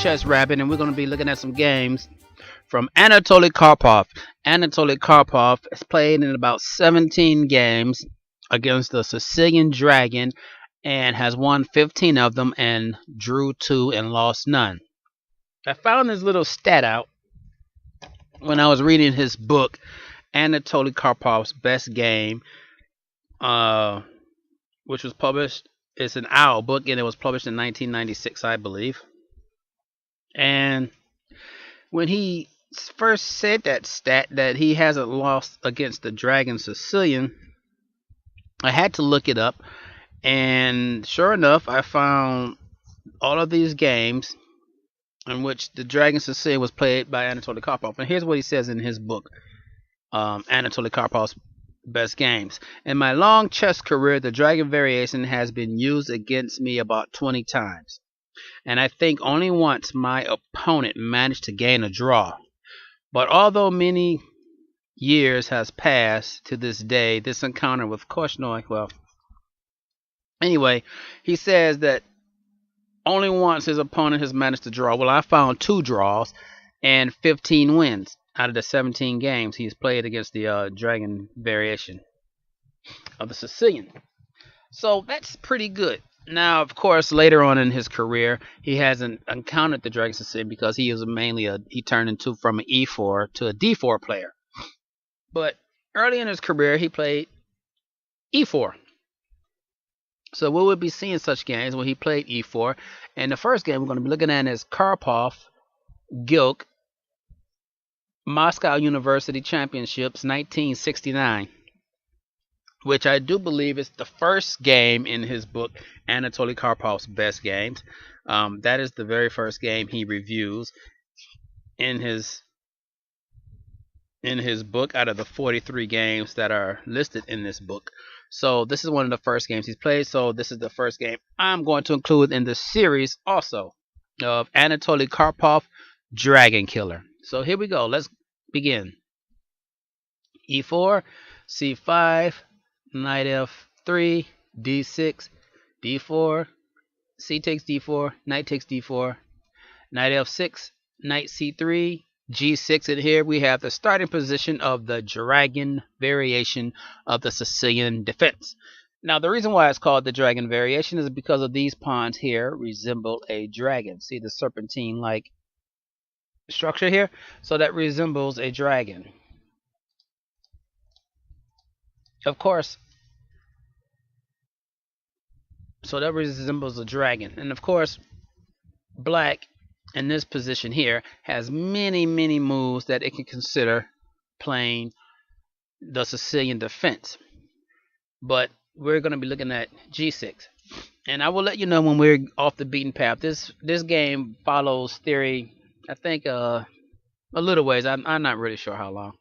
ChessRabbitt, and we're going to be looking at some games from Anatoly Karpov. Anatoly Karpov has played in about 17 games against the Sicilian Dragon and has won 15 of them and drew 2 and lost none. I found this little stat out when I was reading his book, Anatoly Karpov's Best Game, which was published. It's an OWL book, and it was published in 1996, I believe. And when he first said that stat, that he hasn't lost against the Dragon Sicilian, I had to look it up, and sure enough, I found all of these games in which the Dragon Sicilian was played by Anatoly Karpov. And here's what he says in his book, Anatoly Karpov's Best Games. In my long chess career, the Dragon variation has been used against me about 20 times. And I think only once my opponent managed to gain a draw. But although many years has passed to this day, this encounter with Korchnoi, well, anyway, he says that only once his opponent has managed to draw. Well, I found 2 draws and 15 wins out of the 17 games he's played against the Dragon variation of the Sicilian. So that's pretty good. Now, of course, later on in his career, he hasn't encountered the Dragon Sicilian because he was mainly he turned into from an E4 to a D4 player. But early in his career, he played E4. So we will be seeing such games when he played E4. And the first game we're going to be looking at is Karpov Gilk Moscow University Championships 1969, which I do believe is the first game in his book, Anatoly Karpov's Best Games. That is the very first game he reviews in his book out of the 43 games that are listed in this book. So this is one of the first games he's played. So this is the first game I'm going to include in the series also of Anatoly Karpov Dragon Killer. So here we go. Let's begin. E4, C5, Knight F3, D6, D4, C takes D4, Knight takes D4, Knight F6, Knight C3, G6, and here we have the starting position of the Dragon variation of the Sicilian Defense. Now, the reason why it's called the Dragon variation is because of these pawns here resemble a dragon. See the serpentine-like structure here? So that resembles a dragon. Of course, so that resembles a dragon. And of course, black in this position here has many moves that it can consider playing the Sicilian Defense. But we're going to be looking at G6. And I will let you know when we're off the beaten path. This game follows theory, I think, a little ways. I'm not really sure how long.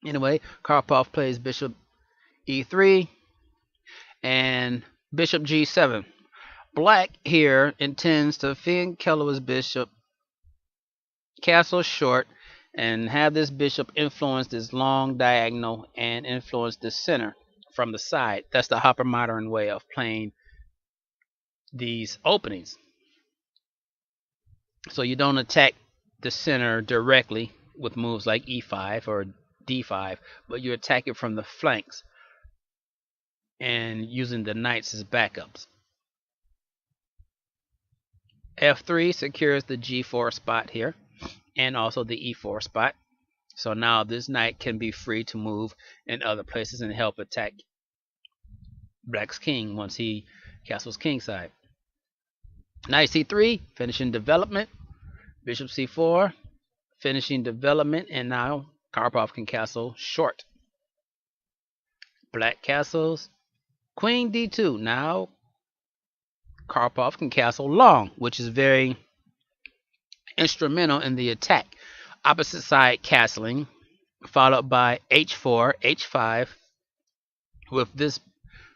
Anyway, Karpov plays bishop E3 and bishop G7. Black here intends to feed Keller's bishop, castle short, and have this bishop influence this long diagonal and influence the center from the side. That's the Hopper modern way of playing these openings. So you don't attack the center directly with moves like E5 or D5, but you attack it from the flanks and using the knights as backups. F3 secures the G4 spot here and also the E4 spot. So now this knight can be free to move in other places and help attack black's king once he castles kingside. Knight C3, finishing development. Bishop C4, finishing development, and now Karpov can castle short. Black castles. Queen D2. Now Karpov can castle long, which is very instrumental in the attack. Opposite side castling, followed by H4, H5, with this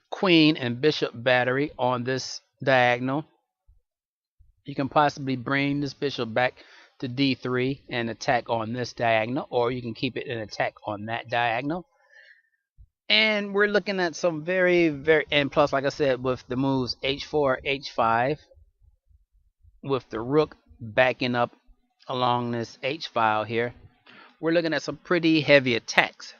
queen and bishop battery on this diagonal. You can possibly bring this bishop back to D3 and attack on this diagonal, or you can keep it and attack on that diagonal. And we're looking at some very, and plus, like I said, with the moves H4, H5, with the rook backing up along this H file here, we're looking at some pretty heavy attacks.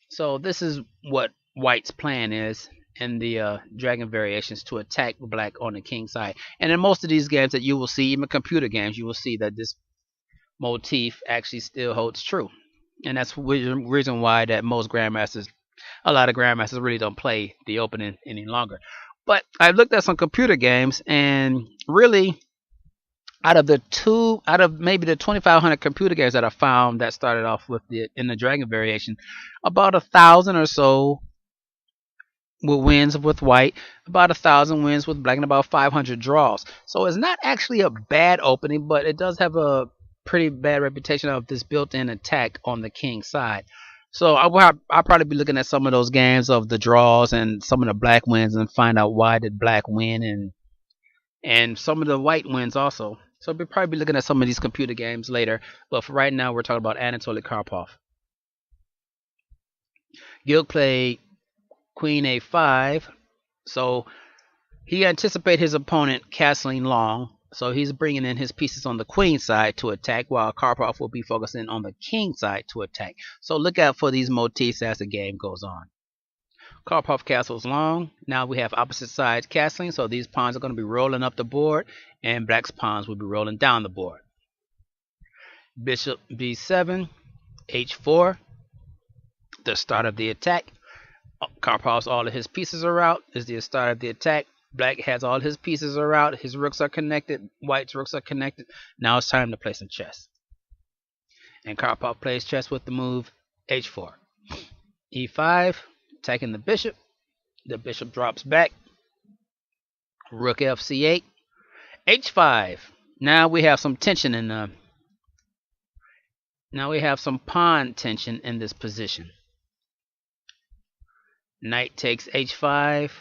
So this is what white's plan is in the dragon variations, to attack black on the king side. And in most of these games that you will see, even computer games, you will see that this motif actually still holds true. And that's the reason why that most grandmasters, a lot of grandmasters, really don't play the opening any longer. But I've looked at some computer games, and really, out of maybe the 2,500 computer games that I found that started off with in the dragon variation, about 1,000 or so wins with white, about 1,000 wins with black, and about 500 draws. So it's not actually a bad opening, but it does have a pretty bad reputation of this built-in attack on the king side. So I'll probably be looking at some of those games of the draws and some of the black wins and find out why did black win, and some of the white wins also. So we'll probably be looking at some of these computer games later. But for right now, we're talking about Anatoly Karpov. Gil played Queen A5. So he anticipated his opponent castling long. So he's bringing in his pieces on the queen side to attack, while Karpov will be focusing on the king side to attack. So look out for these motifs as the game goes on. Karpov castles long. Now we have opposite sides castling, so these pawns are going to be rolling up the board, and black's pawns will be rolling down the board. Bishop B7, H4, the start of the attack. Karpov's all of his pieces are out. Is the start of the attack. Black has all his pieces are out. His rooks are connected. White's rooks are connected. Now it's time to play some chess. And Karpov plays chess with the move H4. E5, attacking the bishop. The bishop drops back. Rook FC8. H5. Now we have some tension in the. Now we have some pawn tension in this position. Knight takes H5.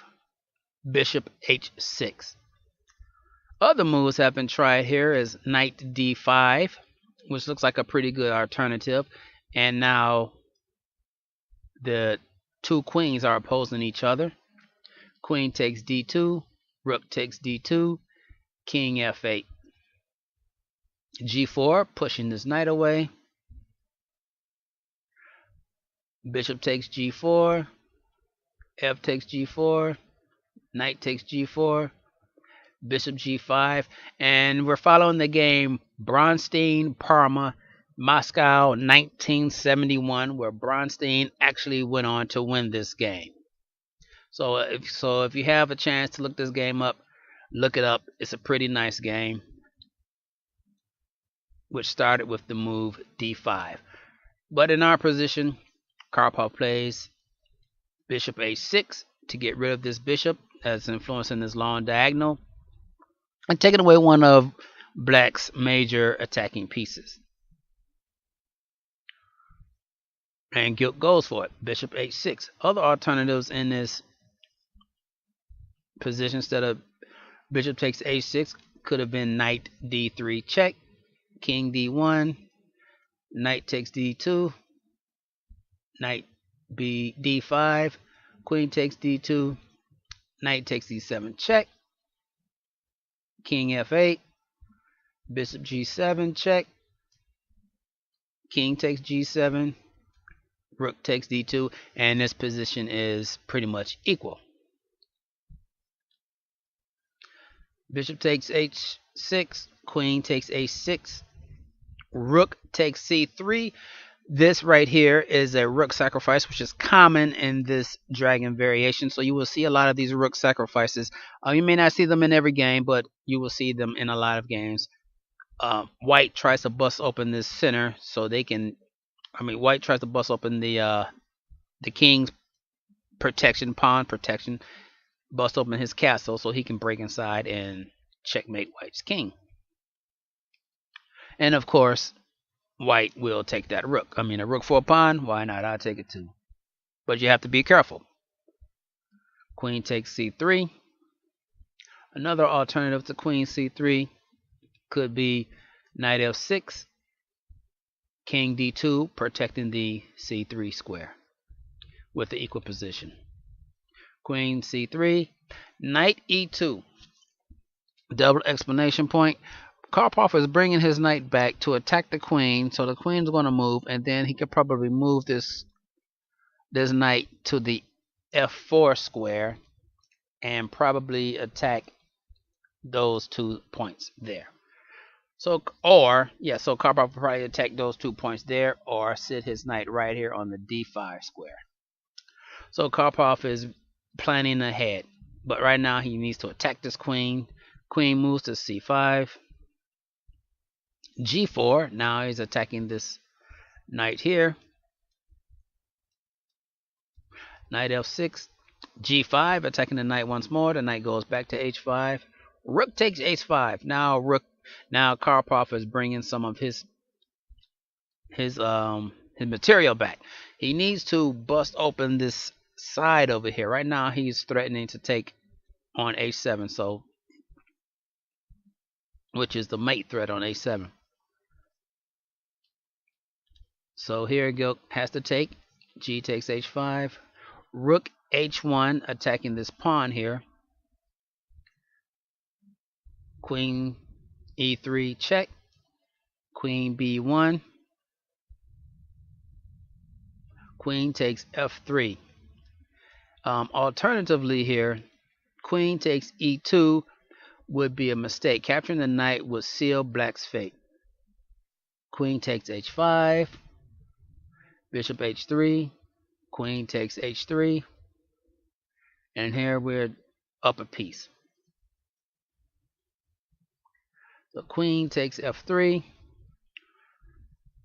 Bishop H6. Other moves have been tried here is Knight D5, which looks like a pretty good alternative. And now the two queens are opposing each other. Queen takes D2, Rook takes D2, King F8. G4, pushing this knight away. Bishop takes G4, F takes G4, Knight takes G4, Bishop G5, and we're following the game Bronstein, Parma, Moscow 1971, where Bronstein actually went on to win this game. So if you have a chance to look this game up, look it up. It's a pretty nice game, which started with the move D5. But in our position, Karpov plays Bishop H6 to get rid of this bishop that's influencing this long diagonal and taking away one of black's major attacking pieces. And Gilt goes for it. Bishop H6. Other alternatives in this position, instead of bishop takes H6, could have been Knight D3 check, King D1, Knight takes D2, Knight D5, Queen takes D2, Knight takes D7 check, King F8, Bishop G7 check, King takes G7, Rook takes D2, and this position is pretty much equal. Bishop takes H6, Queen takes H6, Rook takes C3. This right here is a rook sacrifice, which is common in this dragon variation. So you will see a lot of these rook sacrifices. You may not see them in every game, but you will see them in a lot of games. White tries to bust open this center so they can. White tries to bust open the king's protection, pawn protection, bust open his castle so he can break inside and checkmate White's king. And of course, White will take that rook. A rook for a pawn, why not? I'll take it too. But you have to be careful. Queen takes C3. Another alternative to Queen C3 could be Knight F6, King D2, protecting the C3 square with the equal position. Queen C3, Knight E2. double exclamation point. Karpov is bringing his knight back to attack the queen, so the queen's going to move, and then he could probably move this knight to the f4 square and probably attack those 2 points there. So Karpov will probably attack those 2 points there, or sit his knight right here on the d5 square. So Karpov is planning ahead, but right now he needs to attack this queen. Queen moves to c5. g4. Now he's attacking this knight here. Knight f6. g5, attacking the knight once more. The knight goes back to h5. Rook takes h5. Now Karpov is bringing some of his material back. He needs to bust open this side over here. Right now he's threatening to take on h7, so which is the mate threat on h7. So here it go, has to take. G takes h5. Rook h1, attacking this pawn here. Queen e3 check. Queen b1. Queen takes f3. Alternatively here, queen takes e2 would be a mistake. Capturing the knight would seal black's fate. Queen takes h5. Bishop h3. Queen takes h3. And here we're up a piece. So queen takes f3.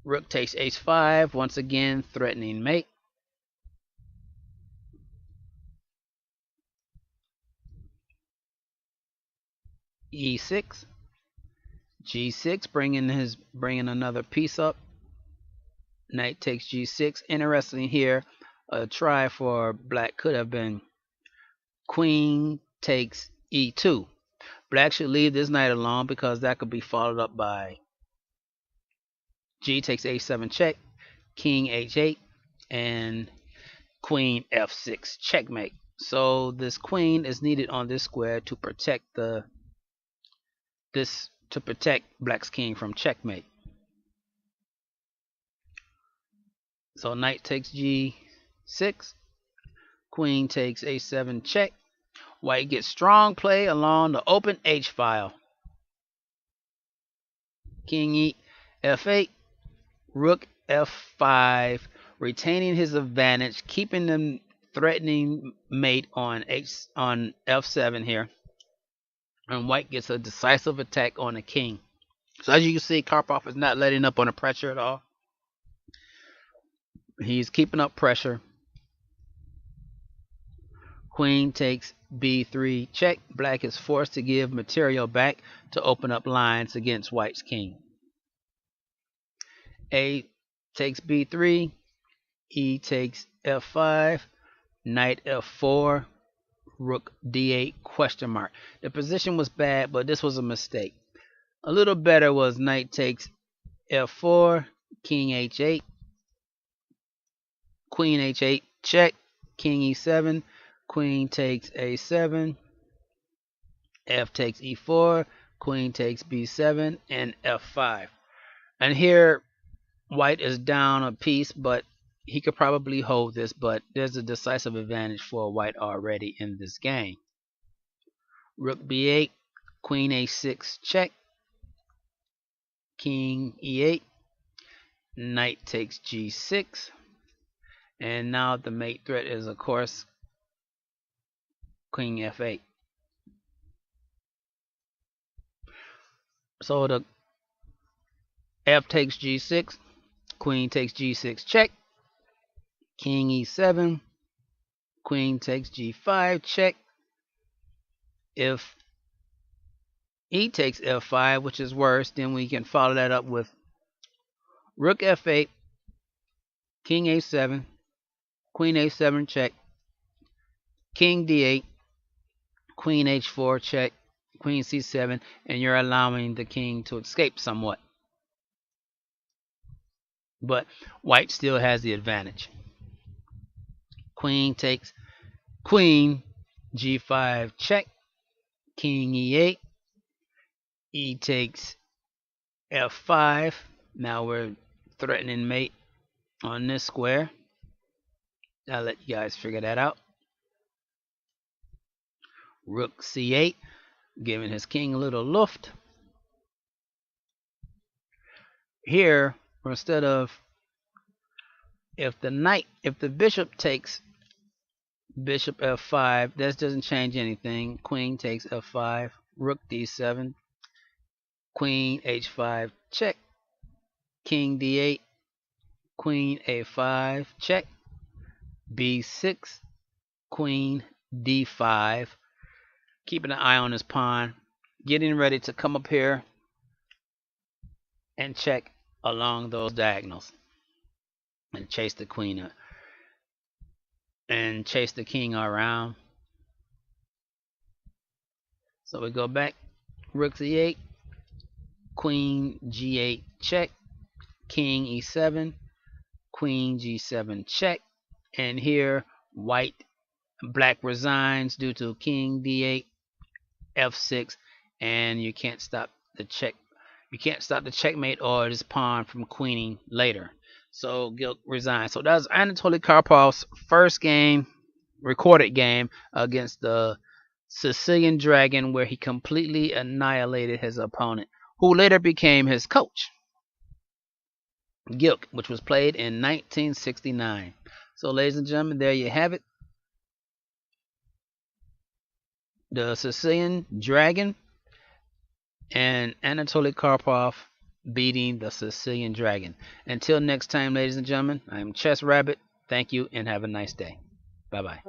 Rook takes h5, once again threatening mate. e6. g6, bringing another piece up. Knight takes g6. Interesting here, a try for black could have been queen takes e2. Black should leave this knight alone because that could be followed up by g takes h7 check, king h8, and queen f6 checkmate. So this queen is needed on this square to protect black's king from checkmate. So knight takes g6, queen takes a7 check. White gets strong play along the open h file. King e f8, rook f5, retaining his advantage, keeping them threatening mate on f7 here. And white gets a decisive attack on the king. So as you can see, Karpov is not letting up on the pressure at all. He's keeping up pressure. Queen takes b3 check. Black is forced to give material back to open up lines against white's king. A takes b3. E takes f5. Knight f4. Rook d8 question mark. The position was bad, but this was a mistake. A little better was knight takes f4. King h8. Queen h8 check. King e7. Queen takes a7. F takes e4. Queen takes b7 and f5. And here white is down a piece, but he could probably hold this, but there's a decisive advantage for white already in this game. Rook b8, queen a6 check, king e8, knight takes g6, and now the mate threat is, of course, queen f8. So the f takes g6, queen takes g6 check, king e7, queen takes g5 check. If e takes f5, which is worse, then we can follow that up with rook f8, king a7, queen a7 check, king d8, queen h4 check, queen c7, and you're allowing the king to escape somewhat. But white still has the advantage. Queen takes queen g5 check, king e8, E takes F5. Now we're threatening mate on this square. I'll let you guys figure that out. Rook C8, giving his king a little luft. Here, instead of if the bishop takes bishop F5, that doesn't change anything. Queen takes F5, Rook D7, Queen H5, check. King D8, Queen A5, check. B6, Queen D5. Keeping an eye on his pawn, getting ready to come up here and check along those diagonals and chase the queen up and chase the king around. So we go back, Rook C8, Queen G8, check. King E7, Queen G7, check. And here black resigns due to King D8, F6, and you can't stop the check. You can't stop the checkmate or this pawn from queening later. So Gilk resigns. So that was Anatoly Karpov's first game, recorded game, against the Sicilian Dragon, where he completely annihilated his opponent, who later became his coach, Gilk, which was played in 1969. So ladies and gentlemen, there you have it. The Sicilian Dragon and Anatoly Karpov beating the Sicilian Dragon. Until next time, ladies and gentlemen, I'm ChessRabbitt. Thank you and have a nice day. Bye-bye.